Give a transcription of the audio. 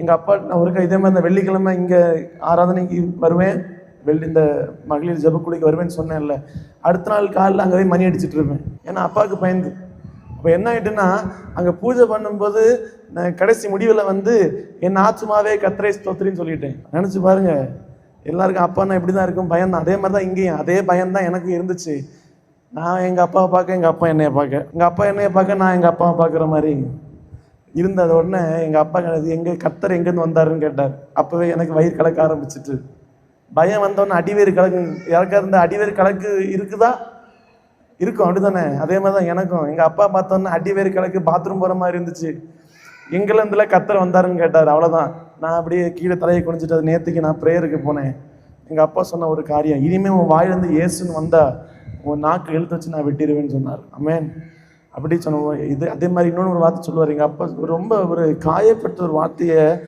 எங்கள் அப்பா நான் ஒருக்கா இதே மாதிரி இந்த வெள்ளிக்கிழமை இங்கே ஆராதனைக்கு வருவேன், இந்த மகளிர் ஜெபக்குடிக்கு வருவேன்னு சொன்னேன்ல, அடுத்த நாள் காலையில் அங்கே போய் மணி அடிச்சுட்டு இருப்பேன். ஏன்னா அப்பாவுக்கு பயந்து. அப்போ என்ன ஆகிட்டுன்னா, அங்கே பூஜை பண்ணும்போது நான் கடைசி முடிவில் வந்து என் ஆத்துமாவே கர்த்தரை ஸ்தோத்திரின்னு சொல்லிட்டேன். நினச்சி பாருங்க, எல்லாருக்கும் அப்பான்னா இப்படி தான் இருக்கும், பயம் தான். அதே மாதிரி தான் இங்கேயும் அதே பயம் தான் எனக்கு இருந்துச்சு. நான் எங்கள் அப்பாவை பார்க்க, எங்கள் அப்பா என்னையை பார்க்க, எங்கள் அப்பா என்னையை பார்க்க, நான் எங்கள் அப்பாவை பார்க்குற மாதிரி இருந்தது. உடனே எங்கள் அப்பா எங்கே கர்த்தர் எங்கேருந்து வந்தாருன்னு கேட்டார். அப்போவே எனக்கு வயிறு கலக்க ஆரம்பிச்சிட்டு, பயம் வந்தோடனே அடிவேறு கலக்கு. யாருக்கா இருந்தால் அடிவேறு கலக்கு இருக்குதா? இருக்கும், அப்படி தானே? அதே மாதிரி தான் எனக்கும். எங்கள் அப்பா பார்த்தோன்னே அடிவேறு கலக்கு, பாத்ரூம் போகிற மாதிரி இருந்துச்சு. எங்கேருந்துல கர்த்தர் வந்தாருன்னு கேட்டார். அவ்வளோதான், நான் அப்படியே கீழே தலையை குனிஞ்சிட்டு, அது நேற்றுக்கு நான் ப்ரேயருக்கு போனேன். எங்கள் அப்பா சொன்ன ஒரு காரியம், இனிமேல் உன் வாயிலேருந்து இயேசுன்னு வந்தா உன் நாக்கு எழுத்து வச்சு நான் வெட்டிடுவேன்னு சொன்னார். ஆமென். அப்படி சொன்ன இது அதே மாதிரி இன்னொன்று ஒரு வார்த்தை சொல்லுவார். எங்கள் அப்பா ரொம்ப ஒரு காயப்பட்ட ஒரு வார்த்தையை